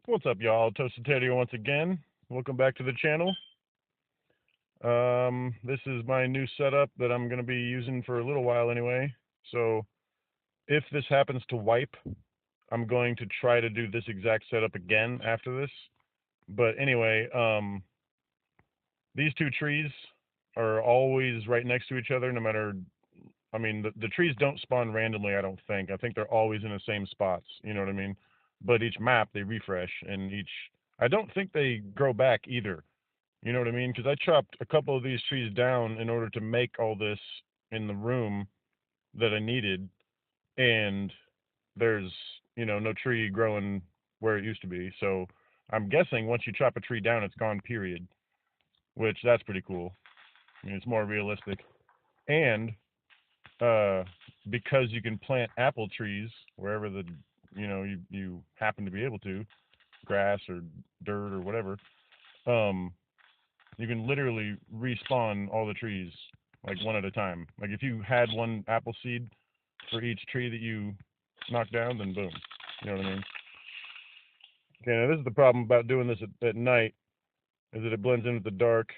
What's up, y'all? Toasted Tater once again. Welcome back to the channel. This is my new setup that I'm going to be using for a little while anyway. So if this happens to wipe, I'm going to try to do this exact setup again after this. But anyway, these two trees are always right next to each other, no matter, I mean, the trees don't spawn randomly, I don't think. I think they're always in the same spots, you know what I mean? But each map, they refresh, and I don't think they grow back either. You know what I mean? Because I chopped a couple of these trees down in order to make all this in the room that I needed, and there's, no tree growing where it used to be. So I'm guessing once you chop a tree down, it's gone, period, which that's pretty cool. I mean, it's more realistic. And because you can plant apple trees wherever you happen to be able to, grass or dirt or whatever, you can literally respawn all the trees like one at a time. Like if you had one apple seed for each tree that you knock down, then boom. You know what I mean? Okay, now this is the problem about doing this at night, is that it blends in with the dark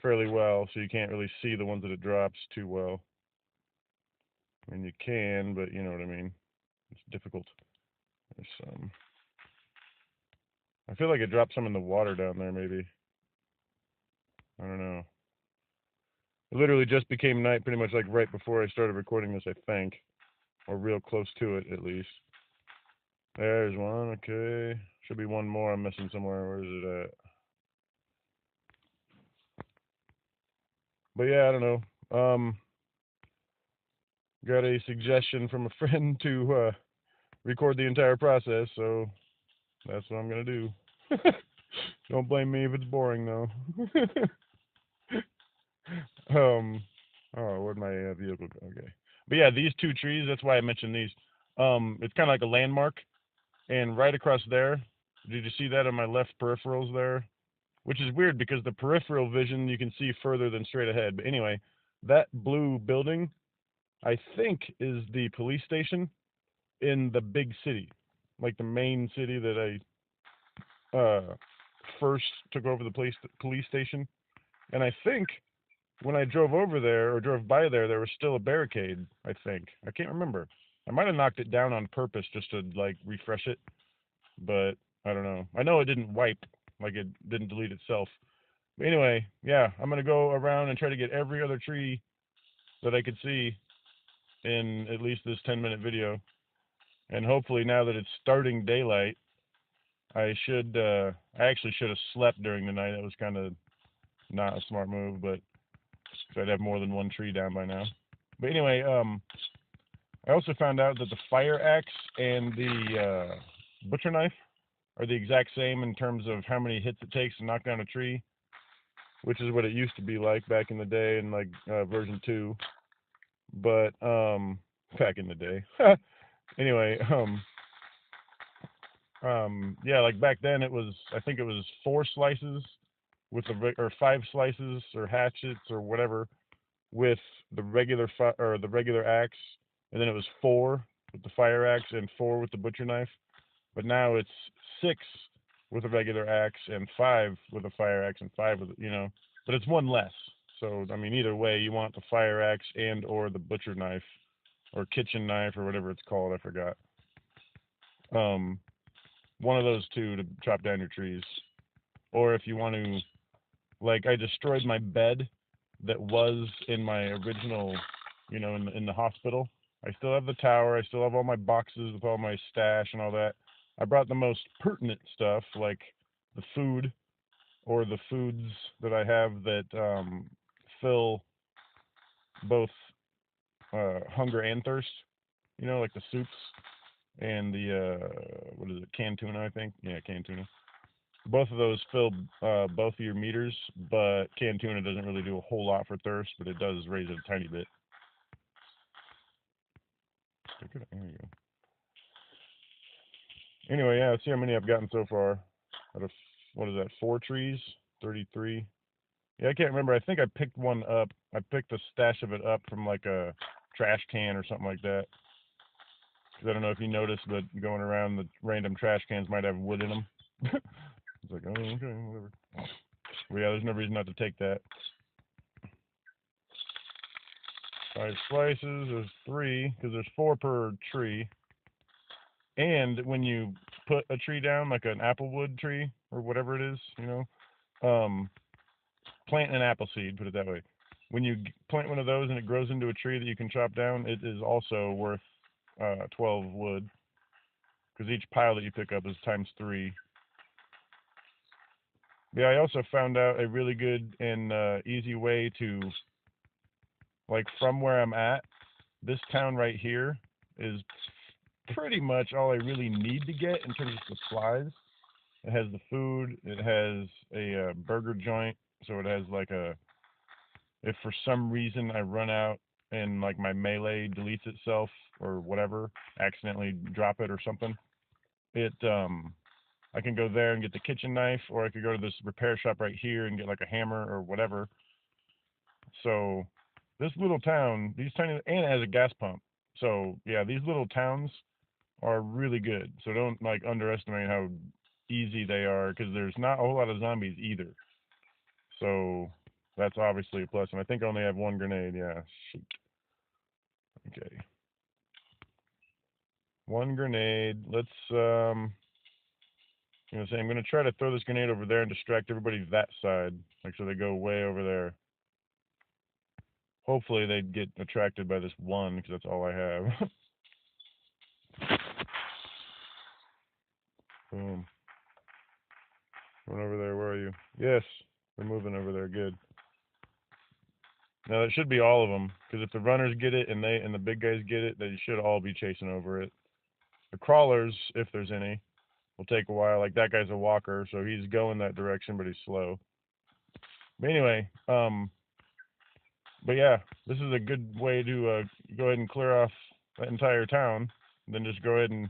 fairly well, so you can't really see the ones that it drops too well. I mean, you can, but you know what I mean. It's difficult. There's some. I feel like it dropped some in the water down there, maybe. I don't know. It literally just became night pretty much like right before I started recording this, I think. Or real close to it, at least. There's one, okay. Should be one more I'm missing somewhere. Where is it at? But yeah, I don't know. Got a suggestion from a friend to record the entire process, so that's what I'm gonna do. Don't blame me if it's boring, though. Oh, where'd my vehicle go? Okay. But yeah, these two trees, that's why I mentioned these. It's kind of like a landmark, and right across there, did you see that on my left peripherals there? Which is weird because the peripheral vision, you can see further than straight ahead. But anyway, that blue building, I think, is the police station in the big city, like the main city that I first took over the police station. And I think when I drove over there or drove by there, there was still a barricade, I think. I can't remember. I might have knocked it down on purpose just to like refresh it, but I don't know. I know it didn't wipe, like it didn't delete itself. But anyway, yeah, I'm gonna go around and try to get every other tree that I could see in at least this 10-minute video. And hopefully now that it's starting daylight, I actually should have slept during the night. That was kind of not a smart move, but so I'd have more than one tree down by now. But anyway, I also found out that the fire axe and the butcher knife are the exact same in terms of how many hits it takes to knock down a tree, which is what it used to be like back in the day in like version 2. But back in the day. Anyway, yeah, like back then I think it was 4 slices with or 5 slices or hatchets or whatever with the regular axe, and then it was 4 with the fire axe and 4 with the butcher knife. But now it's 6 with a regular axe and 5 with a fire axe and 5 with, but it's 1 less. So I mean, either way, you want the fire axe and or the butcher knife or kitchen knife or whatever it's called. I forgot. One of those two to chop down your trees. Or if you want to, like, I destroyed my bed that was in my original, in the hospital. I still have the tower. I still have all my boxes with all my stash and all that. I brought the most pertinent stuff, like the food or the foods that I have that fill both hunger and thirst. Like the soups and the what is it, canned tuna, I think. Yeah, canned tuna. Both of those fill both of your meters, but canned tuna doesn't really do a whole lot for thirst, but it does raise it a tiny bit. There you go. Anyway, yeah, let's see how many I've gotten so far. Out of, what is that, 4 trees? 33. Yeah, I can't remember. I think I picked one up. I picked a stash of it up from like a trash can or something like that. 'Cause I don't know if you noticed, but going around the random trash cans might have wood in them. It's like, oh, okay, whatever. Well, yeah, there's no reason not to take that. 5 slices. There's 3 because there's 4 per tree. And when you put a tree down, like an applewood tree or whatever it is, plant an apple seed, put it that way. When you plant one of those and it grows into a tree that you can chop down, it is also worth 12 wood, because each pile that you pick up is times 3. Yeah, I also found out a really good and easy way to, like, from where I'm at, this town right here is pretty much all I really need to get in terms of supplies. It has the food, it has a burger joint, so it has like a, if for some reason I run out and like my melee deletes itself or whatever, accidentally drop it or something, I can go there and get the kitchen knife, or I could go to this repair shop right here and get like a hammer or whatever. So this little town, these tiny, and it has a gas pump. So yeah, these little towns are really good. So don't like underestimate how easy they are, because there's not a whole lot of zombies either. So that's obviously a plus. And I think I only have 1 grenade. Yeah, shoot. Okay. 1 grenade. Let's I'm gonna try to throw this grenade over there and distract everybody that side, like so they go way over there. Hopefully they get attracted by this one, because that's all I have. Boom. Going over there. Where are you? Yes, they're moving over there. Good. Now that should be all of them, because if the runners get it and the big guys get it, they should all be chasing over it. The crawlers, if there's any, will take a while. Like that guy's a walker, so he's going that direction, but he's slow. But anyway, but yeah, this is a good way to go ahead and clear off that entire town, and then just go ahead and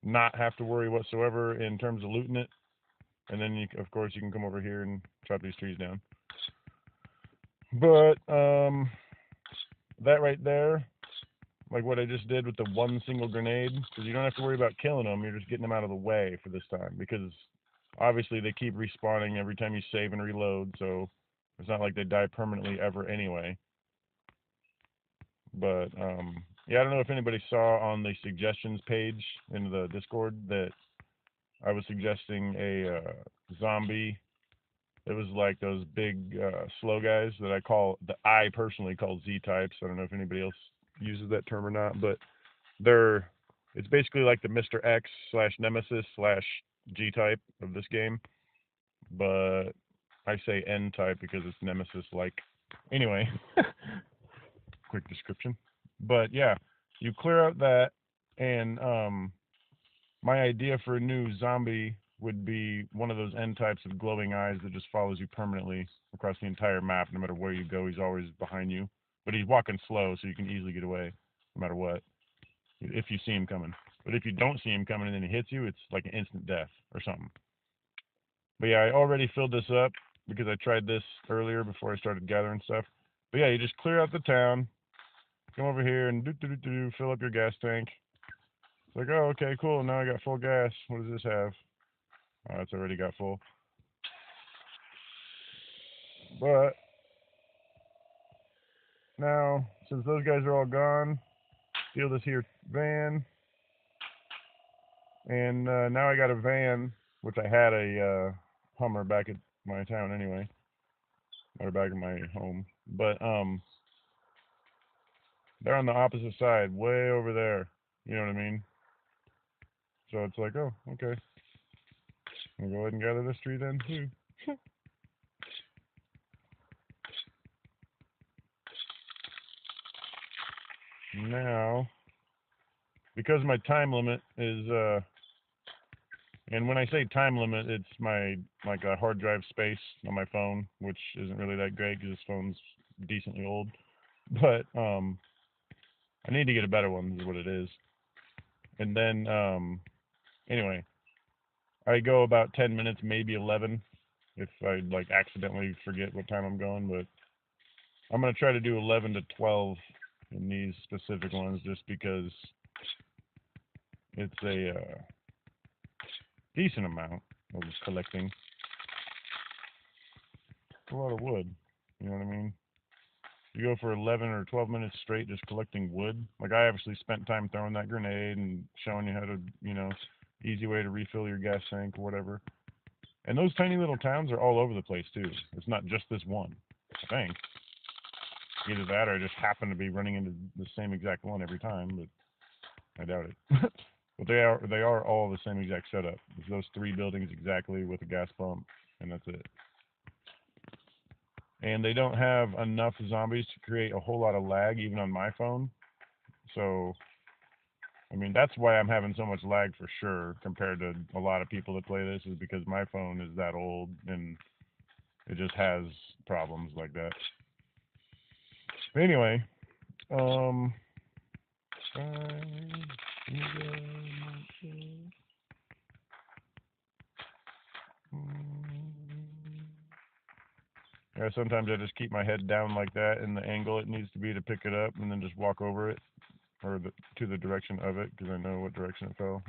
not have to worry whatsoever in terms of looting it. And then, of course, you can come over here and chop these trees down. But that right there, like what I just did with the 1 single grenade, because you don't have to worry about killing them, you're just getting them out of the way for this time, because obviously they keep respawning every time you save and reload, so it's not like they die permanently ever anyway. But yeah, I don't know if anybody saw on the suggestions page in the Discord that I was suggesting a zombie. It was like those big slow guys that I personally call Z-types. I don't know if anybody else uses that term or not, but it's basically like the Mr. X / Nemesis / G-type of this game, but I say N-type because it's Nemesis-like. Anyway, quick description. But yeah, you clear out that, and my idea for a new zombie would be one of those N-types with glowing eyes that just follows you permanently across the entire map. No matter where you go, he's always behind you. But he's walking slow, so you can easily get away no matter what, if you see him coming. But if you don't see him coming and then he hits you, it's like an instant death or something. But yeah, I already filled this up because I tried this earlier before I started gathering stuff. But yeah, you just clear out the town, come over here and fill up your gas tank. It's like, oh, okay, cool. Now I got full gas. What does this have? Oh, it's already got full. But now, since those guys are all gone, steal this here van. And now I got a van, which I had a Hummer back at my town anyway, or back in my home. But they're on the opposite side, way over there. You know what I mean? So it's like, oh, okay. I'll go ahead and gather this tree then too. Now, because my time limit is and when I say time limit, it's my like a hard drive space on my phone, which isn't really that great because this phone's decently old. But I need to get a better one, is what it is. And then anyway, I go about 10 minutes, maybe 11, if I like accidentally forget what time I'm going, but I'm gonna try to do 11 to 12 in these specific ones just because it's a decent amount of just collecting. It's a lot of wood. You know what I mean? You go for 11 or 12 minutes straight just collecting wood. Like I actually spent time throwing that grenade and showing you how to, easy way to refill your gas tank or whatever. And those tiny little towns are all over the place too. It's not just this one, I think. Either that or I just happen to be running into the same exact one every time, but I doubt it. But they are all the same exact setup. It's those 3 buildings exactly with a gas pump, and that's it. And they don't have enough zombies to create a whole lot of lag even on my phone. So, I mean, that's why I'm having so much lag for sure compared to a lot of people that play this, is because my phone is that old and it just has problems like that. But anyway, yeah, sometimes I just keep my head down like that in the angle it needs to be to pick it up, and then just walk over it, or to the direction of it, because I know what direction it fell,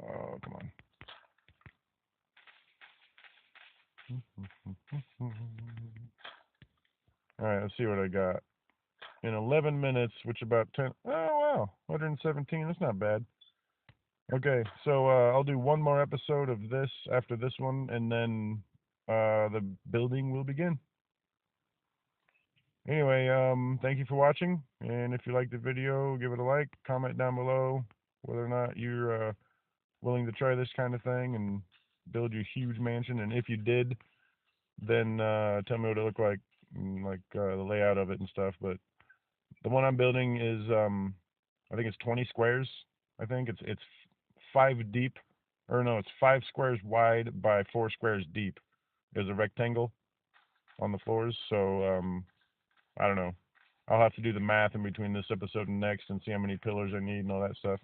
Oh, come on. Alright, let's see what I got. In 11 minutes, which about 10... Oh, wow. 117. That's not bad. Okay, so I'll do one more episode of this after this one, and then the building will begin. Anyway, thank you for watching, and if you liked the video, give it a like, comment down below whether or not you're willing to try this kind of thing and build your huge mansion, and if you did, then tell me what it looked like, the layout of it and stuff. But the one I'm building is, I think it's 20 squares. I think it's 5 deep, or no, it's 5 squares wide by 4 squares deep. There's a rectangle on the floors, so I don't know. I'll have to do the math in between this episode and next and see how many pillars I need and all that stuff.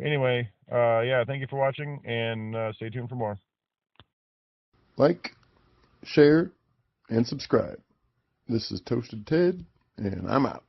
Anyway, yeah, thank you for watching, and stay tuned for more. Like, share, and subscribe. This is Toasted Ted, and I'm out.